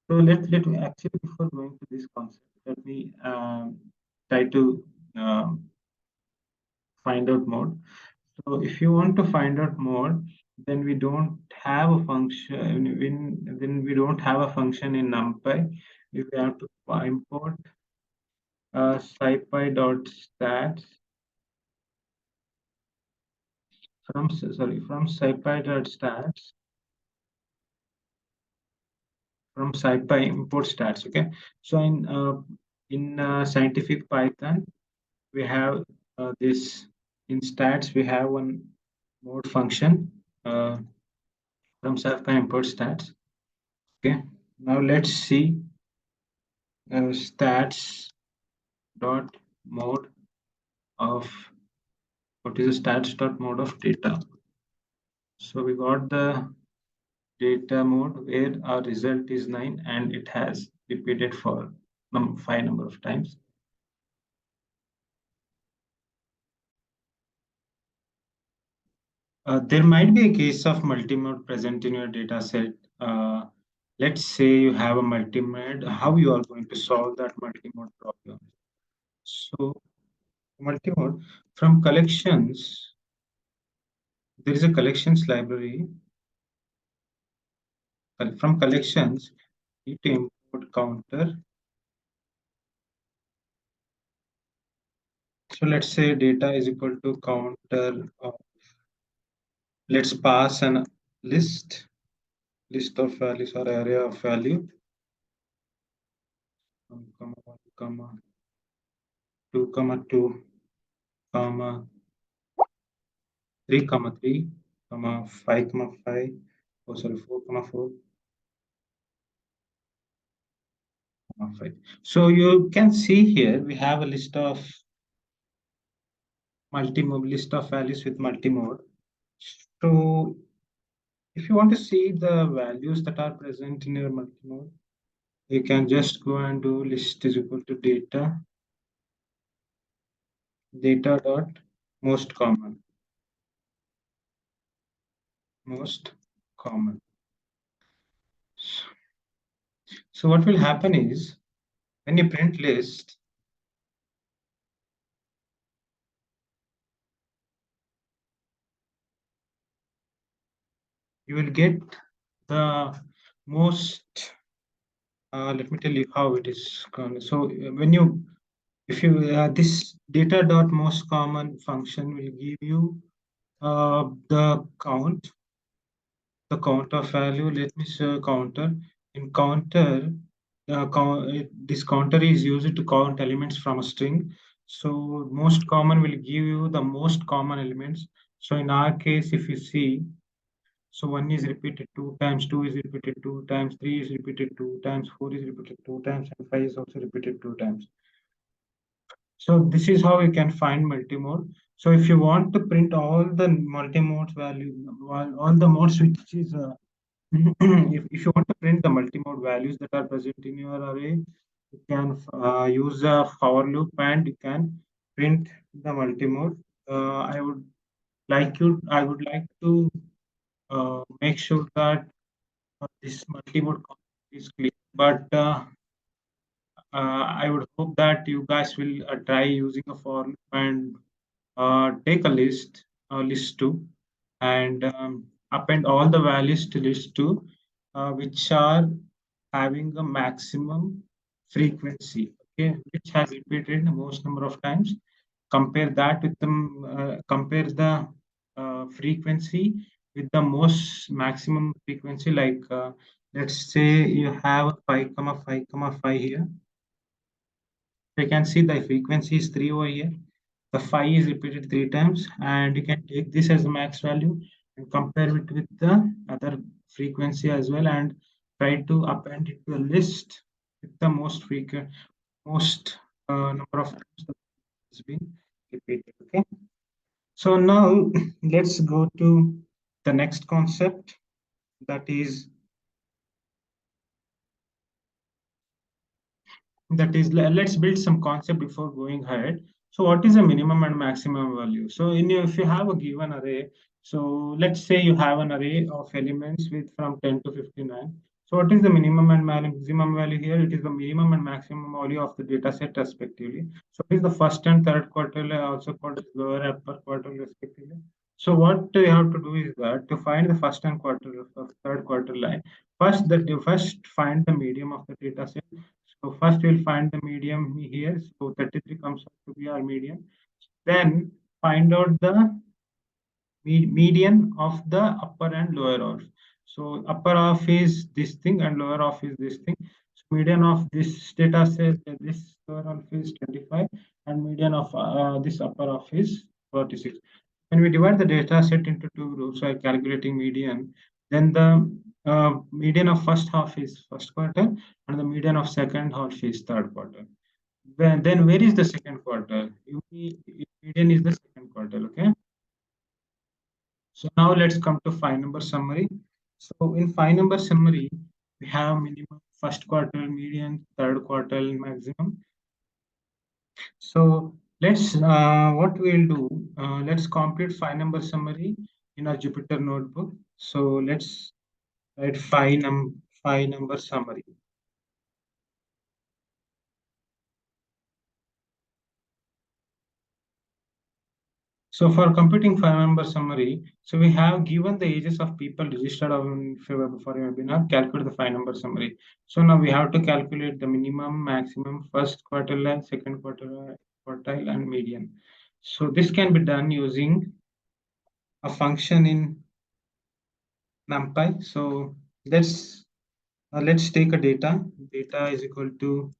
So let me actually, before going to this concept, let me try to find out mode. So if you want to find out mode, then we don't have a function. Then we don't have a function in NumPy. We have to import scipy.stats from scipy.stats, from scipy import stats. Okay, so in scientific Python we have this, in stats we have one mode function from scipy import stats. Okay, now let's see stats dot mode of, what is the stats dot mode of data. So we got the data mode where our result is 9 and it has repeated for 5 number of times. There might be a case of multimode present in your data set. Let's say you have a multimode, how you are going to solve that multimode problem. So multimode, from collections, there is a collections library. From collections, you need to import counter. So let's say data is equal to counter of, let's pass an list of values or array of value, 1, 1, 2, 2. comma 3 comma 3 comma 5 comma 5, oh sorry, 4 comma 4 comma 5. So you can see here we have a list of multi-mode, list of values with multi-mode. So if you want to see the values that are present in your multi-mode, you can just go and do list is equal to data dot most common, most common. So what will happen is when you print list, you will get the most. Let me tell you how it is. So when you, if you this data dot most common function will give you the count of value. Let me show counter. In counter, this counter is used to count elements from a string. So most common will give you the most common elements. So in our case, if you see, so 1 is repeated 2 times, 2 is repeated 2 times, 3 is repeated 2 times, 4 is repeated 2 times, and 5 is also repeated 2 times. So this is how you can find multimode. So if you want to print all the multimodes value, all the modes which is if you want to print the multimode values that are present in your array, you can use a for loop and you can print the multimode. I would like to make sure that this multimode concept is clear. But I would hope that you guys will try using a for loop and take a list two, and append all the values to list two, which are having a maximum frequency, okay, which has repeated the most number of times. Compare that with the compare the frequency with the most maximum frequency. Like let's say you have 5 comma 5 comma 5 here. You can see the frequency is 3 over here. The 5 is repeated 3 times, and you can take this as the max value and compare it with the other frequency as well, and try to append it to a list with the most frequent, most number of times that has been repeated. Okay. So now let's go to the next concept, that is let's build some concept before going ahead. So what is the minimum and maximum value? So if you have a given array, so let's say you have an array of elements with from 10 to 59. So what is the minimum and maximum value here? It is the minimum and maximum value of the data set respectively. So it is the first and third quartile, also called as lower and upper quartile respectively. So what you have to do is that to find the first and third quartile line, first find the medium of the data set. So first we'll find the medium here. So 33 comes out to be our median. Then find out the median of the upper and lower half. So upper half is this thing and lower half is this thing. So median of this data set, this lower half is 25 and median of this upper half is 46. When we divide the data set into two groups by calculating median, then the median of first half is first quarter and the median of second half is third quarter. Then where is the second quarter? Median is the second quarter, okay? So now let's come to 5 number summary. So in 5 number summary, we have minimum, first quartile, median, third quartile, maximum. So let's what we'll do. Let's compute 5 number summary in our Jupyter notebook. So let's write 5 number summary. So for computing 5 number summary, so we have given the ages of people registered for a webinar, calculate the 5 number summary. So now we have to calculate the minimum, maximum, first quartile and second quartile and median. So this can be done using a function in NumPy. So let's take a data. Data is equal to,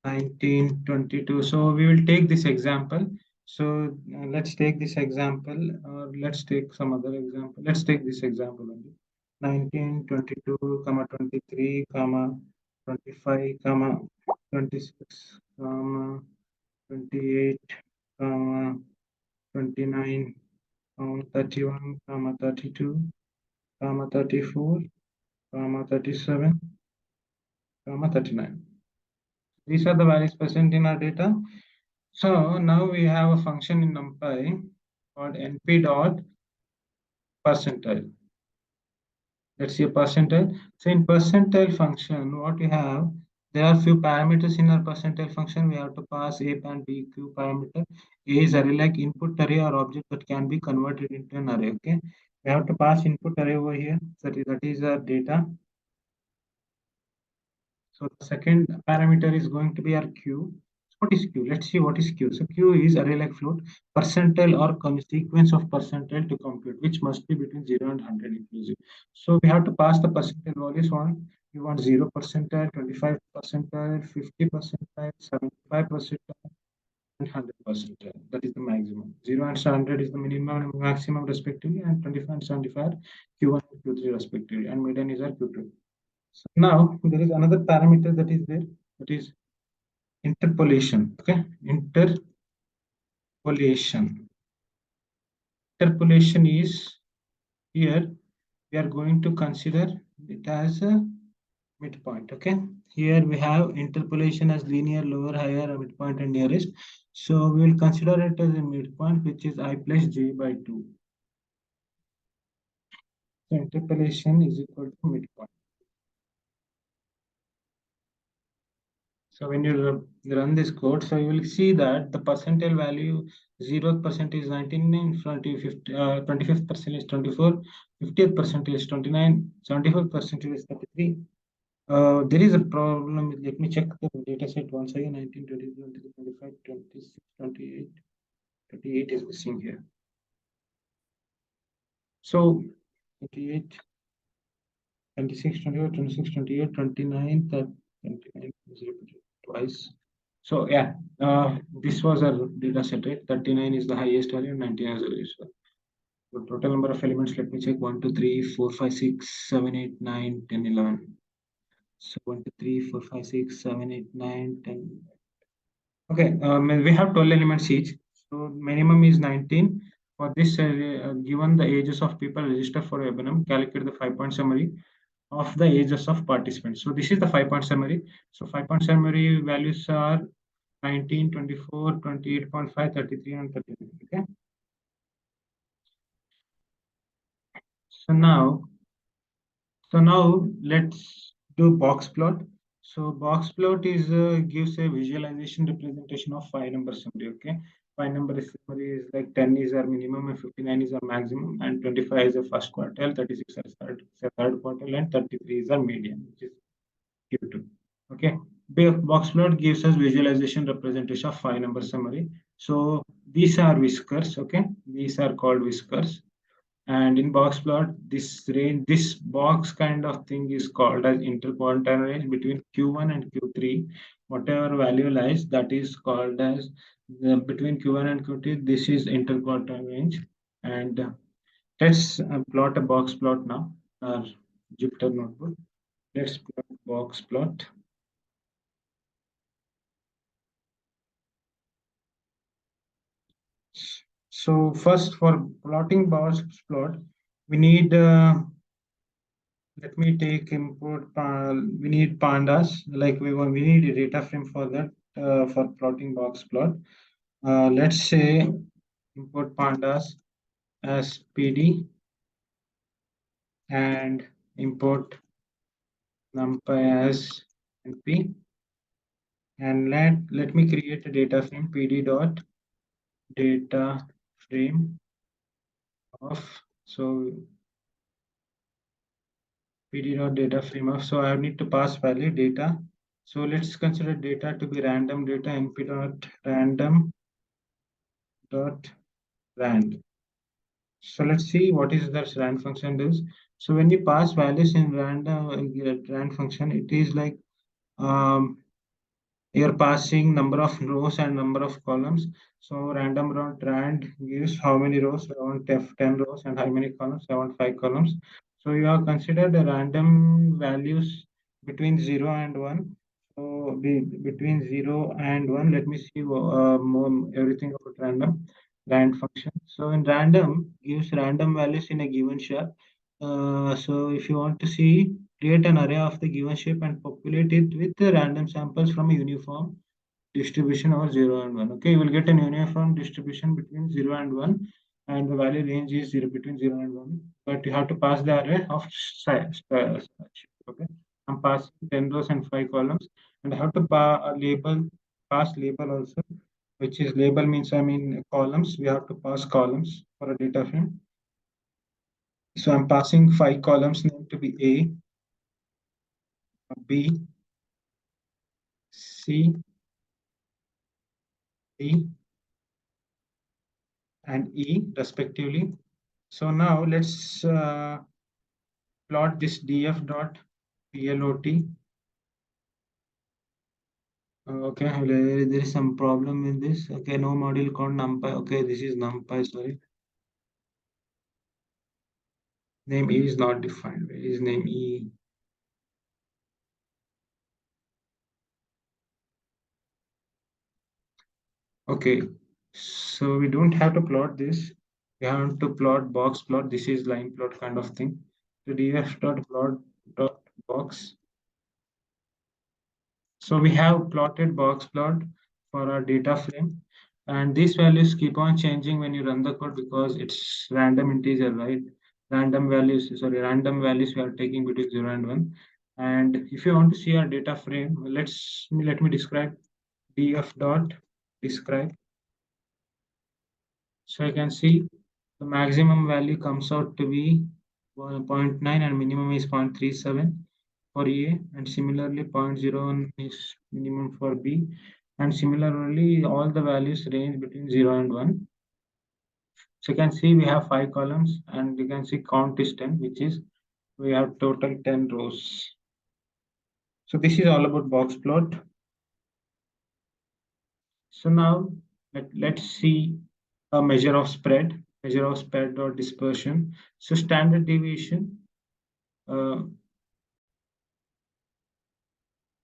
1922. So we will take this example. So let's take this example, or let's take some other example. Let's take this example only. 1922, comma 23, comma 25, comma 26, comma 28, comma 29, comma 31, comma 32, comma 34, comma 37, comma 39. These are the values present in our data. So now we have a function in NumPy called np dot percentile. Let's see a percentile. So in percentile function, what we have, there are few parameters in our percentile function. We have to pass a and b q parameter. A is array like input array or object that can be converted into an array. Okay, we have to pass input array over here. So that is our data. So the second parameter is going to be our Q. So what is Q? Let's see what is Q. So Q is array like float, percentile or sequence of percentile to compute, which must be between 0 and 100 inclusive. So we have to pass the percentile values on. We want 0 percentile, 25 percentile, 50 percentile, 75 percentile, and 100 percentile. That is the maximum. 0 and 100 is the minimum and maximum respectively, and 25 and 75 Q1 and Q3 respectively, and median is our Q2. So now there is another parameter that is there, that is interpolation. Okay, interpolation. Interpolation is here we are going to consider it as a midpoint. Okay, here we have interpolation as linear, lower, higher, midpoint, and nearest. So we will consider it as a midpoint, which is I plus j by 2. So interpolation is equal to midpoint. So when you run this code, so you will see that the percentile value 0th percent is 19, 25th percent is 24, 50th percent is 29, 75th percent is 33. There is a problem. Let me check the data set once again. 19, 20, 23, 25, 26, 28. 28 is missing here. So 28, 26, 28, 26, 28, 29, 29 is repeated twice. So yeah, this was our data set, right? 39 is the highest value, 19 is the lowest value. So total number of elements, let me check. 1, 2, 3, 4, 5, 6, 7, 8, 9, 10, 11. So 1, 2, 3, 4, 5, 6, 7, 8, 9, 10. Okay, we have 12 elements each. So minimum is 19. For this, given the ages of people registered for webinar, calculate the 5-point summary of the ages of participants. So this is the 5-point summary. So 5-point summary values are 19, 24, 28.5, 33, and 39. Okay. So now let's do box plot. So box plot is gives a visualization representation of 5-number summary. Okay. 5-number summary is like 10 is our minimum and 59 is our maximum, and 25 is the first quartile, 36 is third quartile, and 33 is our median, which is Q2. Okay. Box plot gives us visualization representation of 5-number summary. So these are whiskers. Okay. These are called whiskers. And in box plot, this box kind of thing is called as interquartile range between Q1 and Q3. Whatever value lies, that is called as between Q1 and Q3. This is interquartile range. And let's plot a box plot now. Our Jupyter notebook. Let's plot box plot. So first, for plotting box plot, we need let me take import. We need pandas. Like we need a data frame for that for plotting box plot. Let's say import pandas as PD and import numpy as np, and let me create a data frame PD dot data frame of. So PD dot data frame of. So I need to pass value data. So let's consider data to be random data np dot random dot rand. So let's see what is that rand function does. So when you pass values in random rand function, it is like um, You're passing number of rows and number of columns. So random round rand gives how many rows? I want 10 rows, and how many columns? I want 5 columns. So you have considered the random values between 0 and 1. So between 0 and 1, let me see more, everything about rand function. So in random gives random values in a given shape. So if you want to see, create an array of the given shape and populate it with the random samples from a uniform distribution over 0 and 1. Okay, you will get an uniform distribution between 0 and 1, and the value range is 0 between 0 and 1. But you have to pass the array of size. Okay, I'm passing 10 rows and 5 columns, and I have to pass label also, which is label means I mean columns. We have to pass columns for a data frame. So I'm passing 5 columns name to be A, B, C, D, and E respectively. So now let's plot this df dot plot. Okay, there is some problem with this. Okay, no module called numpy. Okay, this is numpy. Sorry, name E is not defined. Where is name E? Okay, so we don't have to plot this. We have to plot box plot. This is line plot kind of thing. So df dot plot dot box. So we have plotted box plot for our data frame, and these values keep on changing when you run the code because it's random integer, right? Random values we are taking between 0 and 1. And if you want to see our data frame, let me describe df dot describe. So I can see the maximum value comes out to be 0.9 and minimum is 0.37 for A, and similarly 0.01 is minimum for B, and similarly all the values range between 0 and 1. So you can see we have 5 columns, and you can see count is 10, which is we have total 10 rows. So this is all about box plot. So now let's see a measure of spread or dispersion. So standard deviation. Uh,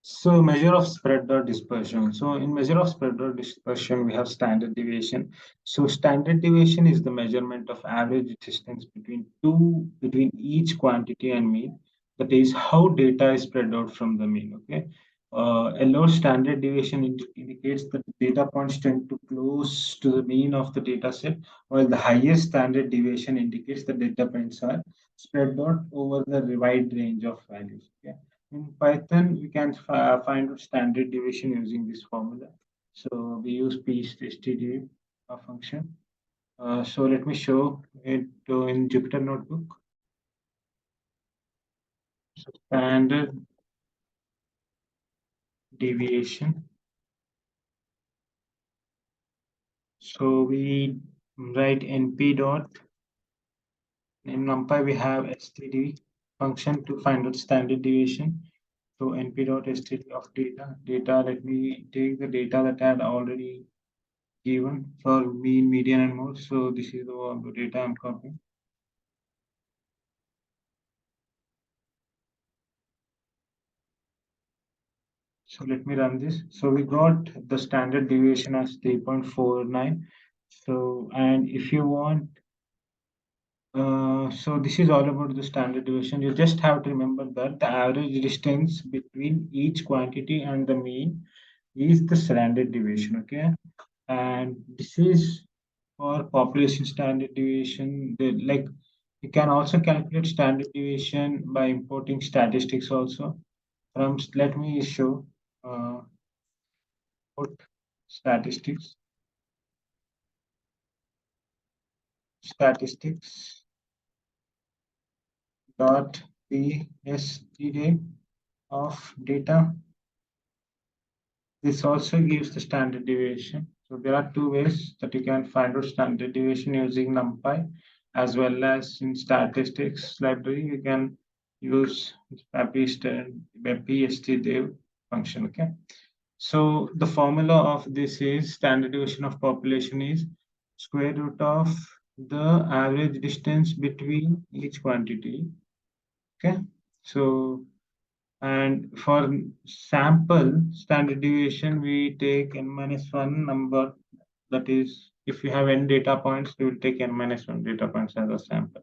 So measure of spread or dispersion. So in measure of spread or dispersion, we have standard deviation. So standard deviation is the measurement of average distance between each quantity and mean. That is how data is spread out from the mean. Okay. A low standard deviation indicates that data points tend to close to the mean of the data set, while the highest standard deviation indicates the data points are spread out over the wide range of values. Okay. In Python, we can find out standard deviation using this formula. So we use std function. So let me show it in Jupyter Notebook. So standard deviation. So we write np dot. In NumPy, we have std function to find out standard deviation. So np dot std of data. Let me take the data that I had already given for mean, median, and mode. So this is the data I'm copying. So let me run this. So we got the standard deviation as 3.49. So, and if you want, so this is all about the standard deviation. You just have to remember that the average distance between each quantity and the mean is the standard deviation. Okay. And this is for population standard deviation. Like you can also calculate standard deviation by importing statistics also. Let me show put statistics statistics dot pstd of data. This also gives the standard deviation. So there are two ways that you can find out standard deviation using NumPy, as well as in statistics library you can use pstd function. Okay. So the formula of this is standard deviation of population is square root of the average distance between each quantity. Okay. So, and for sample standard deviation, we take n minus 1 number. That is, if you have n data points, we will take n minus 1 data points as a sample.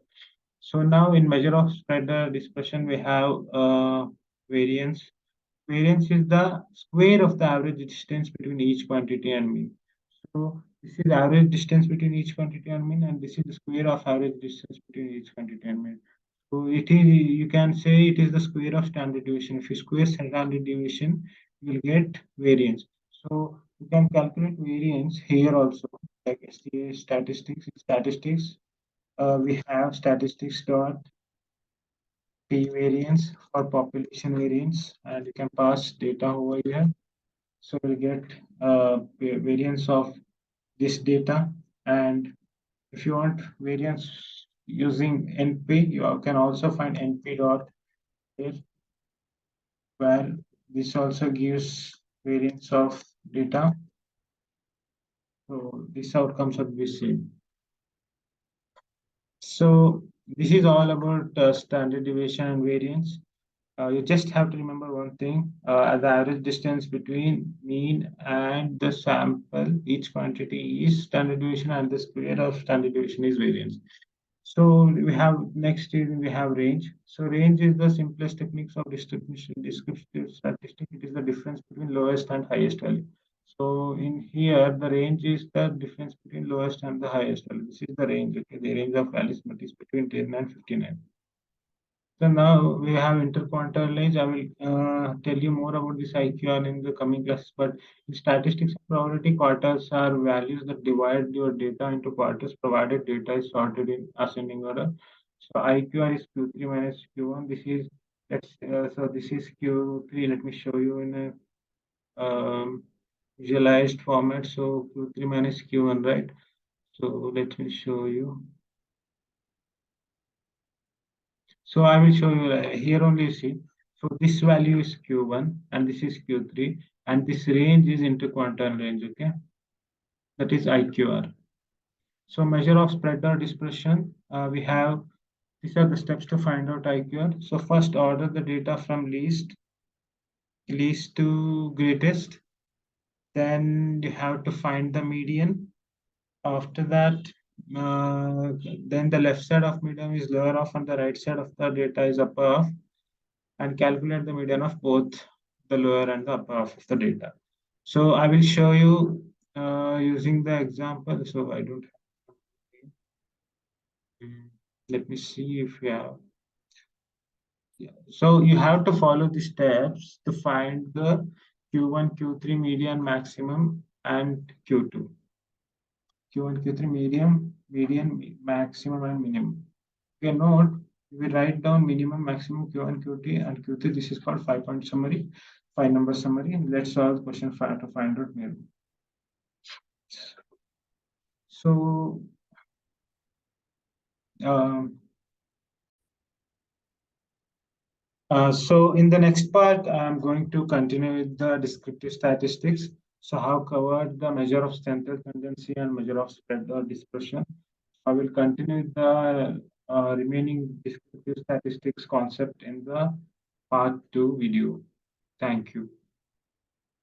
So now in measure of spread dispersion, we have variance. Variance is the square of the average distance between each quantity and mean. So this is average distance between each quantity and mean, and this is the square of average distance between each quantity and mean. So it is, you can say it is the square of standard deviation. If you square standard deviation, you will get variance. So you can calculate variance here also, like statistics. In statistics, we have statistics dot p variance for population variance, and you can pass data over here. So we'll get variance of this data, and if you want variance using NP, you can also find NP dot here, where this also gives variance of data. So these outcomes will be same. So this is all about standard deviation and variance. You just have to remember one thing, the average distance between mean and the sample, each quantity is standard deviation and the square of standard deviation is variance. So we have next is we have range. So range is the simplest techniques of distribution descriptive statistic. It is the difference between lowest and highest value. So in here, the range is the difference between lowest and the highest value. This is the range. Okay, the range of values is between 10 and 59. So now we have interquartile range. I will tell you more about this IQR in the coming classes. But in statistics and probability, quartiles are values that divide your data into quarters, provided data is sorted in ascending order. So IQR is Q3 minus Q1. This is so this is Q3. Let me show you in a visualized format. So Q3 minus Q1, right? So let me show you. So I will show you here only you see. So this value is Q1 and this is Q3 and this range is interquartile range, okay? That is IQR. So measure of spread or dispersion, we have, these are the steps to find out IQR. So first order the data from least to greatest. Then you have to find the median. After that, then the left side of median is lower off and the right side of the data is upper off, and calculate the median of both the lower and the upper half of the data. So I will show you using the example. So I don't have. Let me see if you have. Yeah. So you have to follow the steps to find the Q1, Q3 median maximum and Q2. Q1, Q3 median, maximum and minimum. Okay, note, we write down minimum, maximum, Q1, Q2 and Q3. This is called 5-point summary, 5-number summary. Let's solve question 5 to find out minimum. So, um, so in the next part, I'm going to continue with the descriptive statistics. So I have covered the measure of central tendency and measure of spread or dispersion. I will continue the remaining descriptive statistics concept in the part 2 video. Thank you.